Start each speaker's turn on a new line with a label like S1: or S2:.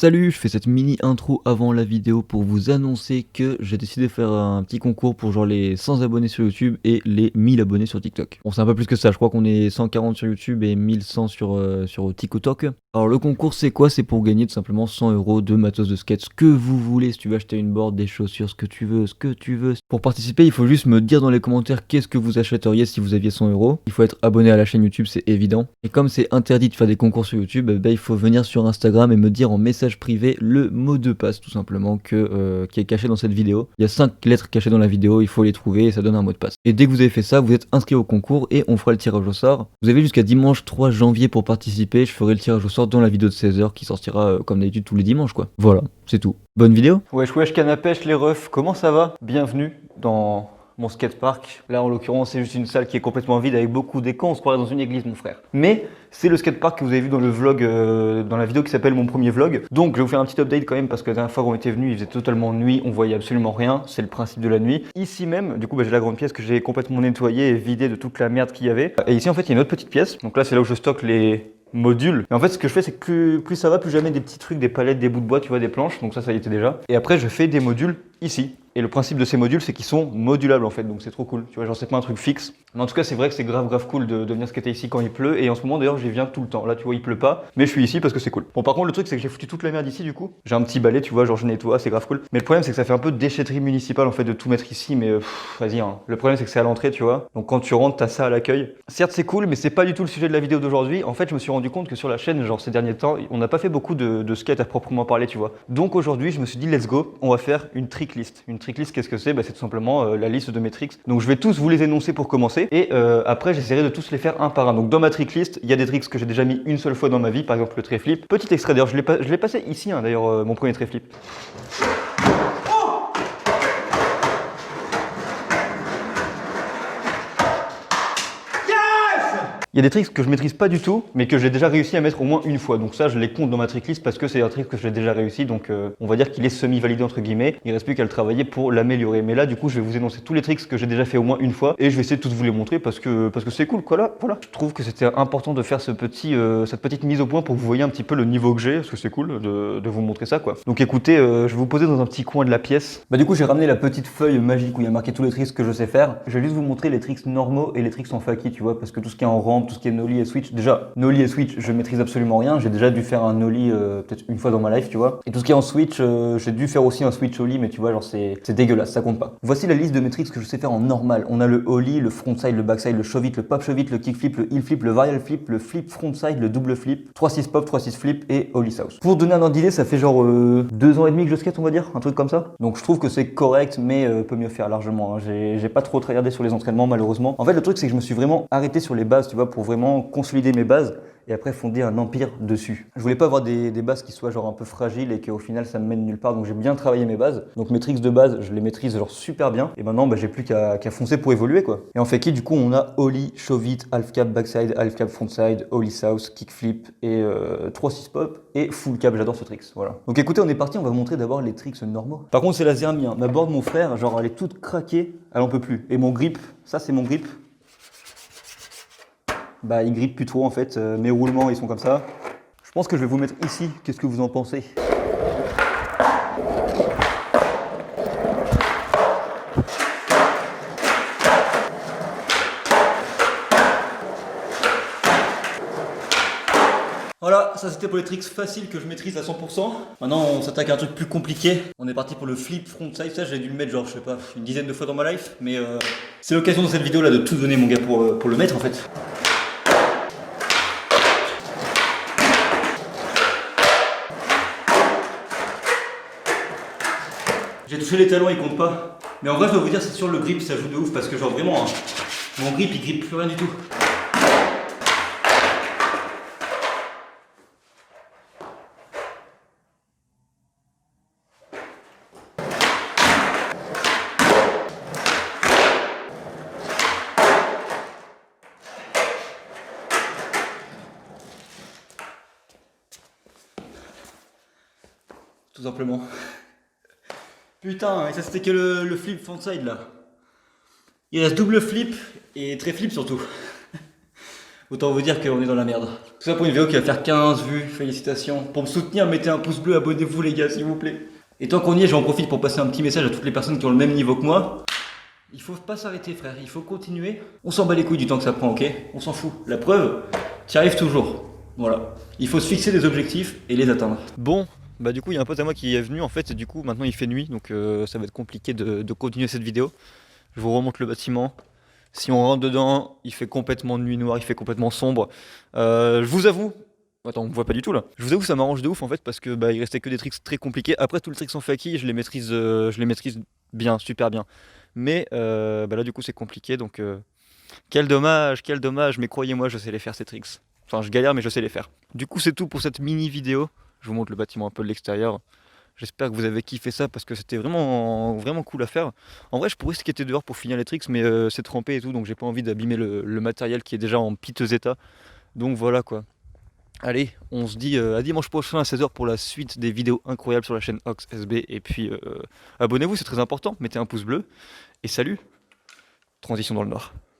S1: Salut, je fais cette mini intro avant la vidéo pour vous annoncer que j'ai décidé de faire un petit concours pour genre les 100 abonnés sur YouTube et les 1000 abonnés sur TikTok. Bon, c'est un peu plus que ça, je crois qu'on est 140 sur YouTube et 1100 sur TikTok. Alors le concours c'est quoi? C'est pour gagner tout simplement 100 € de matos de skate, ce que vous voulez, si tu veux acheter une board, des chaussures, ce que tu veux, ce que tu veux. Pour participer, il faut juste me dire dans les commentaires qu'est-ce que vous achèteriez si vous aviez 100 €. Il faut être abonné à la chaîne YouTube, c'est évident. Et comme c'est interdit de faire des concours sur YouTube, il faut venir sur Instagram et me dire en message privé le mot de passe tout simplement qui est caché dans cette vidéo. Il y a 5 lettres cachées dans la vidéo, il faut les trouver et ça donne un mot de passe. Et dès que vous avez fait ça, vous êtes inscrit au concours et on fera le tirage au sort. Vous avez jusqu'à dimanche 3 janvier pour participer, je ferai le tirage au sort dans la vidéo de 16h qui sortira comme d'habitude tous les dimanches quoi. Voilà, c'est tout. Bonne vidéo. Wesh wesh canne à pêche les refs, comment ça va? Bienvenue dans mon skatepark. Là en l'occurrence c'est juste une salle qui est complètement vide avec beaucoup d'écrans, on se croirait dans une église mon frère. Mais c'est le skatepark que vous avez vu dans le vlog, dans la vidéo qui s'appelle mon premier vlog. Donc je vais vous faire un petit update quand même parce que la dernière fois qu'on était venu il faisait totalement nuit, on voyait absolument rien, c'est le principe de la nuit. Ici même, du coup j'ai la grande pièce que j'ai complètement nettoyée et vidée de toute la merde qu'il y avait. Et ici en fait il y a une autre petite pièce, donc là c'est là où je stocke les modules. Et en fait ce que je fais c'est que plus ça va, plus jamais des petits trucs, des palettes, des bouts de bois, tu vois, des planches, donc ça y était déjà. Et après je fais des modules ici. Et le principe de ces modules, c'est qu'ils sont modulables en fait, donc c'est trop cool. Tu vois, genre c'est pas un truc fixe. Mais en tout cas, c'est vrai que c'est grave cool de venir skater ici quand il pleut. Et en ce moment, d'ailleurs, j'y viens tout le temps. Là, tu vois, il pleut pas, mais je suis ici parce que c'est cool. Bon, par contre, le truc, c'est que j'ai foutu toute la merde ici du coup. J'ai un petit balai, tu vois, genre je nettoie, c'est grave cool. Mais le problème, c'est que ça fait un peu de déchetterie municipale en fait de tout mettre ici. Mais vas-y, hein. Le problème, c'est que c'est à l'entrée, tu vois. Donc quand tu rentres, t'as ça à l'accueil. Certes, c'est cool, mais c'est pas du tout le sujet de la vidéo d'aujourd'hui. En fait, je me suis rendu compte que sur la chaîne, genre ces derniers temps, on n'a pas fait beaucoup de skate à proprement parler, tu vois. Donc aujourd'hui, je me suis dit, let's go, on va faire une trick list. Une trick list, qu'est-ce que c'est? C'est tout simplement la liste de mes tricks. Donc je vais tous vous les énoncer pour commencer et après j'essaierai de tous les faire un par un. Donc dans ma trick list, il y a des tricks que j'ai déjà mis une seule fois dans ma vie, par exemple le tray flip. Petit extrait d'ailleurs, je l'ai passé ici hein, d'ailleurs mon premier tray flip. Il y a des tricks que je maîtrise pas du tout, mais que j'ai déjà réussi à mettre au moins une fois. Donc ça, je les compte dans ma tricklist parce que c'est un trick que j'ai déjà réussi. Donc on va dire qu'il est semi-validé entre guillemets. Il reste plus qu'à le travailler pour l'améliorer. Mais là, du coup, je vais vous énoncer tous les tricks que j'ai déjà fait au moins une fois et je vais essayer de tous vous les montrer parce que c'est cool. Quoi là, voilà. Je trouve que c'était important de faire cette petite mise au point pour que vous voyez un petit peu le niveau que j'ai, parce que c'est cool de vous montrer ça quoi. Donc écoutez, je vais vous poser dans un petit coin de la pièce. Bah du coup, j'ai ramené la petite feuille magique où il y a marqué tous les tricks que je sais faire. Je vais juste vous montrer les tricks normaux et les tricks en faki, tu vois, parce que tout ce qui est en rampe, tout ce qui est nollie et switch, déjà nollie et switch je maîtrise absolument rien, j'ai déjà dû faire un nollie peut-être une fois dans ma life tu vois, et tout ce qui est en switch j'ai dû faire aussi un switch ollie mais tu vois genre c'est dégueulasse, ça compte pas. Voici la liste de mes tricks que je sais faire en normal. On a le ollie, le frontside, le backside, le shove it, le pop shove it, le kickflip, le heel flip, le varial flip, le flip frontside, le double flip, 3-6 pop, 3-6 flip et ollie south. Pour donner un ordre d'idée, ça fait genre 2 ans et demi que je skate on va dire, un truc comme ça. Donc je trouve que c'est correct mais peut mieux faire largement hein. J'ai pas trop tryhardé sur les entraînements malheureusement. En fait le truc c'est que je me suis vraiment arrêté sur les bases tu vois pour vraiment consolider mes bases et après fonder un empire dessus. Je voulais pas avoir des bases qui soient genre un peu fragiles et qu'au final ça me mène nulle part, donc j'ai bien travaillé mes bases. Donc mes tricks de base, je les maîtrise genre super bien et maintenant j'ai plus qu'à foncer pour évoluer quoi. Et en fake du coup on a ollie, shove it, half cap backside, half cap frontside, ollie south, kickflip et 3-6 pop et full cap, j'adore ce tricks, voilà. Donc écoutez, on est parti, on va vous montrer d'abord les tricks normaux. Par contre c'est la zermie, hein. Ma board mon frère, genre elle est toute craquée, elle en peut plus. Et mon grip, ça c'est mon grip. Bah il grippe plus trop en fait, mes roulements ils sont comme ça. Je pense que je vais vous mettre ici, qu'est-ce que vous en pensez? Voilà, ça c'était pour les tricks faciles que je maîtrise à 100%. Maintenant on s'attaque à un truc plus compliqué. On est parti pour le flip frontside, ça j'ai dû le mettre genre je sais pas une dizaine de fois dans ma life. Mais c'est l'occasion dans cette vidéo là de tout donner mon gars pour le mettre en fait. J'ai touché les talons, ils comptent pas. Mais en vrai, je dois vous dire, c'est sur le grip, ça joue de ouf parce que, genre, vraiment, hein, mon grip, il grippe plus rien du tout. Tout simplement. Putain, et ça c'était que le flip frontside là. Il reste double flip et très flip surtout. Autant vous dire qu'on est dans la merde. Tout ça pour une vidéo qui va faire 15 vues, félicitations. Pour me soutenir, mettez un pouce bleu, abonnez-vous les gars s'il vous plaît. Et tant qu'on y est, j'en profite pour passer un petit message à toutes les personnes qui ont le même niveau que moi. Il faut pas s'arrêter frère, il faut continuer. On s'en bat les couilles du temps que ça prend, ok? On s'en fout. La preuve, tu arrives toujours. Voilà. Il faut se fixer des objectifs et les atteindre. Bon, bah du coup il y a un pote à moi qui est venu en fait et du coup maintenant il fait nuit donc ça va être compliqué de continuer cette vidéo. Je vous remonte le bâtiment. Si on rentre dedans, il fait complètement nuit noire, il fait complètement sombre. Je vous avoue, attends, on me voit pas du tout là. Je vous avoue, ça m'arrange de ouf en fait parce que bah il restait que des tricks très compliqués. Après tous les tricks sont faits acquis, je les maîtrise bien, super bien. Mais bah là du coup c'est compliqué donc quel dommage. Mais croyez-moi, je sais les faire ces tricks. Enfin, je galère mais je sais les faire. Du coup c'est tout pour cette mini vidéo. Je vous montre le bâtiment un peu de l'extérieur. J'espère que vous avez kiffé ça parce que c'était vraiment, vraiment cool à faire. En vrai, je pourrais skater dehors pour finir les tricks, mais c'est trempé et tout, donc j'ai pas envie d'abîmer le matériel qui est déjà en piteux état. Donc voilà quoi. Allez, on se dit à dimanche prochain à 16h pour la suite des vidéos incroyables sur la chaîne OxSB. Et puis abonnez-vous, c'est très important, mettez un pouce bleu. Et salut, transition dans le Nord.